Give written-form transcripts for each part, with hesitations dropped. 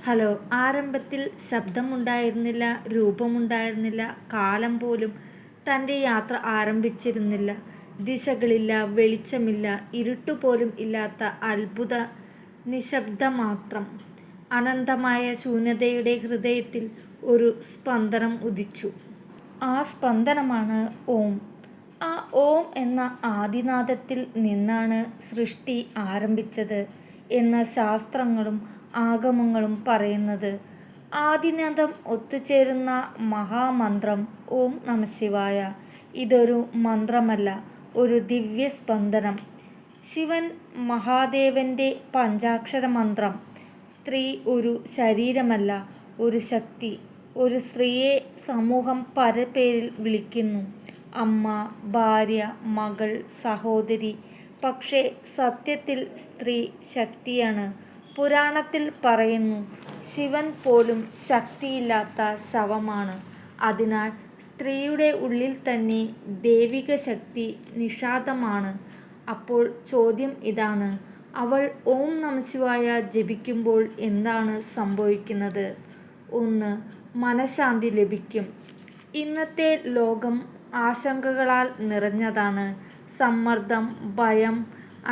Hello. ആരംഭത്തിൽ ശബ്ദമുണ്ടായിരുന്നില്ല, രൂപമുണ്ടായിരുന്നില്ല, കാലം പോലും തൻ്റെ യാത്ര ആരംഭിച്ചിരുന്നില്ല. ദിശകളില്ല, വെളിച്ചമില്ല, ഇരുട്ടുപോലും ഇല്ലാത്ത അത്ഭുത നിശബ്ദമാത്രം. അനന്തമായ ശൂന്യതയുടെ ഹൃദയത്തിൽ ഒരു സ്പന്ദനം ഉദിച്ചു. ആ സ്പന്ദനമാണ് ഓം. ആ ഓം എന്ന ആദിനാദത്തിൽ നിന്നാണ് സൃഷ്ടി ആരംഭിച്ചത് എന്ന ശാസ്ത്രങ്ങളും ആഗമങ്ങളും പറയുന്നത്. ആദിനാദം ഒത്തുചേരുന്ന മഹാമന്ത്രം ഓം നമഃശിവായ. ഇതൊരു മന്ത്രമല്ല, ഒരു ദിവ്യസ്പന്ദനം. ശിവൻ മഹാദേവന്റെ പഞ്ചാക്ഷര മന്ത്രം. സ്ത്രീ ഒരു ശരീരമല്ല, ഒരു ശക്തി. ഒരു സ്ത്രീയെ സമൂഹം പല പേരിൽ വിളിക്കുന്നു: അമ്മ, ഭാര്യ, മകൾ, സഹോദരി. പക്ഷേ സത്യത്തിൽ സ്ത്രീ ശക്തിയാണ്. പുരാണത്തിൽ പറയുന്നു, ശിവൻ പോലും ശക്തിയില്ലാത്ത ശവമാണ്. അതിനാൽ സ്ത്രീയുടെ ഉള്ളിൽ തന്നെ ദൈവിക ശക്തി നിഷാദമാണ്. അപ്പോൾ ചോദ്യം ഇതാണ്: അവൾ ഓം നമഃശിവായ ജപിക്കുമ്പോൾ എന്താണ് സംഭവിക്കുന്നത്? 1. മനഃശാന്തി ലഭിക്കും. ഇന്നത്തെ ലോകം ആശങ്കകളാൽ നിറഞ്ഞതാണ്. സമ്മർദ്ദം, ഭയം,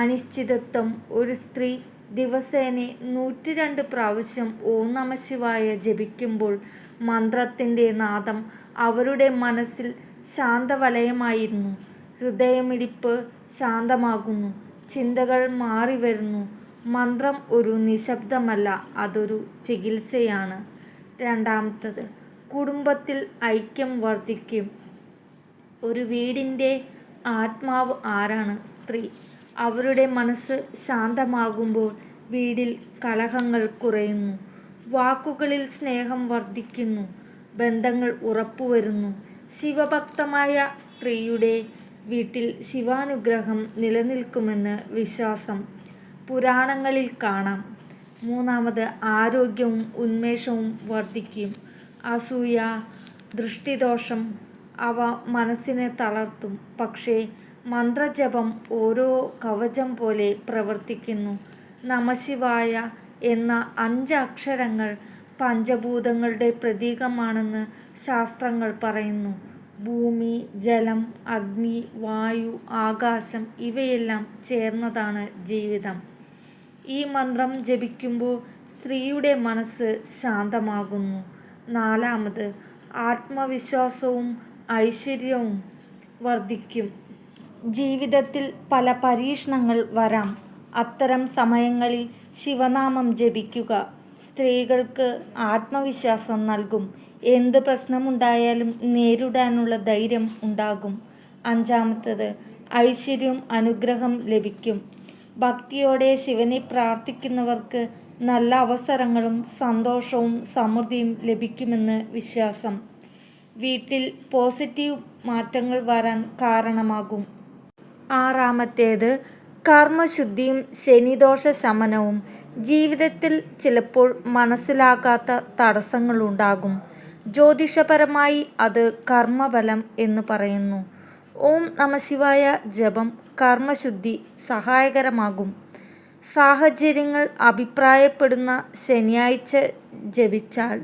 അനിശ്ചിതത്വം. ഒരു സ്ത്രീ ദിവസേന 102 പ്രാവശ്യം ഓം നമഃശിവായ ജപിക്കുമ്പോൾ മന്ത്രത്തിൻ്റെ നാദം അവരുടെ മനസ്സിൽ ശാന്തവലയമായിരുന്നു. ഹൃദയമിടിപ്പ് ശാന്തമാകുന്നു, ചിന്തകൾ മാറിവരുന്നു. മന്ത്രം ഒരു നിശബ്ദമല്ല, അതൊരു ചികിത്സയാണ്. 2. കുടുംബത്തിൽ ഐക്യം വർദ്ധിക്കും. ഒരു വീടിൻ്റെ ആത്മാവ് ആരാണ്? സ്ത്രീ. അവരുടെ മനസ്സ് ശാന്തമാകുമ്പോൾ വീട്ടിൽ കലഹങ്ങൾ കുറയുന്നു, വാക്കുകളിൽ സ്നേഹം വർദ്ധിക്കുന്നു, ബന്ധങ്ങൾ ഉറപ്പുവരുന്നു. ശിവഭക്തമായ സ്ത്രീയുടെ വീട്ടിൽ ശിവാനുഗ്രഹം നിലനിൽക്കുമെന്ന് വിശ്വാസം പുരാണങ്ങളിൽ കാണാം. 3. ആരോഗ്യവും ഉന്മേഷവും വർദ്ധിക്കും. അസൂയ, ദൃഷ്ടിദോഷം അവ മനസ്സിനെ തളർത്തും. പക്ഷേ മന്ത്രജപം ഓരോ കവചം പോലെ പ്രവർത്തിക്കുന്നു. നമഃശിവായ എന്ന 5 അക്ഷരങ്ങൾ പഞ്ചഭൂതങ്ങളുടെ പ്രതീകമാണെന്ന് ശാസ്ത്രങ്ങൾ പറയുന്നു. ഭൂമി, ജലം, അഗ്നി, വായു, ആകാശം ഇവയെല്ലാം ചേർന്നതാണ് ജീവിതം. ഈ മന്ത്രം ജപിക്കുമ്പോൾ സ്ത്രീയുടെ മനസ്സ് ശാന്തമാകുന്നു. 4. ആത്മവിശ്വാസവും ഐശ്വര്യവും വർദ്ധിക്കും. ജീവിതത്തിൽ പല പരീക്ഷണങ്ങൾ വരാം. അത്തരം സമയങ്ങളിൽ ശിവനാമം ജപിക്കുക സ്ത്രീകൾക്ക് ആത്മവിശ്വാസം നൽകും. എന്ത് പ്രശ്നമുണ്ടായാലും നേരിടാനുള്ള ധൈര്യം ഉണ്ടാകും. 5. ഐശ്വര്യവും അനുഗ്രഹം ലഭിക്കും. ഭക്തിയോടെ ശിവനെ പ്രാർത്ഥിക്കുന്നവർക്ക് നല്ല അവസരങ്ങളും സന്തോഷവും സമൃദ്ധിയും ലഭിക്കുമെന്ന് വിശ്വാസം. വീട്ടിൽ പോസിറ്റീവ് മാറ്റങ്ങൾ വരാൻ കാരണമാകും. 6. കർമ്മശുദ്ധിയും ശനിദോഷ ശമനവും. ജീവിതത്തിൽ ചിലപ്പോൾ മനസ്സിലാകാത്ത തടസ്സങ്ങളുണ്ടാകും. ജ്യോതിഷപരമായി അത് കർമ്മബലം എന്ന് പറയുന്നു. ഓം നമഃശിവായ ജപം കർമ്മശുദ്ധി സഹായകരമാകും. സാഹചര്യങ്ങൾ അഭിപ്രായപ്പെടുന്ന ശനിയാഴ്ച ജപിച്ചാൽ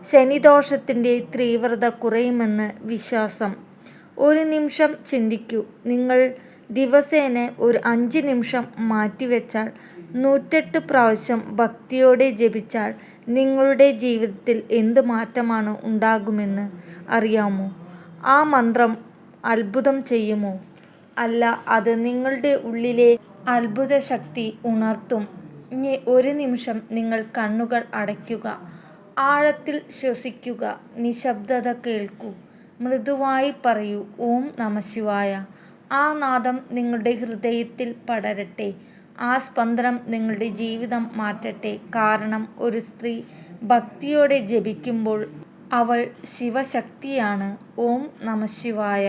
ശനിദോഷത്തിൻ്റെ തീവ്രത കുറയുമെന്ന് വിശ്വാസം. ഒരു നിമിഷം ചിന്തിക്കൂ. നിങ്ങൾ ദിവസേന ഒരു 5 നിമിഷം മാറ്റിവെച്ചാൽ 108 പ്രാവശ്യം ഭക്തിയോടെ ജപിച്ചാൽ നിങ്ങളുടെ ജീവിതത്തിൽ എന്ത് മാറ്റമാണ് ഉണ്ടാകുമെന്ന് അറിയാമോ? ആ മന്ത്രം അത്ഭുതം ചെയ്യുമോ? അല്ല, അത് നിങ്ങളുടെ ഉള്ളിലെ അത്ഭുത ശക്തി ഉണർത്തും. ഒരു നിമിഷം നിങ്ങൾ കണ്ണുകൾ അടയ്ക്കുക, ആഴത്തിൽ ശ്വസിക്കുക, നിശബ്ദത കേൾക്കൂ. മൃദുവായി പറയൂ ഓം നമഃശിവായ. ആ നാദം നിങ്ങളുടെ ഹൃദയത്തിൽ പടരട്ടെ. ആ സ്പന്ദനം നിങ്ങളുടെ ജീവിതം മാറ്റട്ടെ. കാരണം ഒരു സ്ത്രീ ഭക്തിയോടെ ജപിക്കുമ്പോൾ അവൾ ശിവശക്തിയാണ്. ഓം നമഃശിവായ.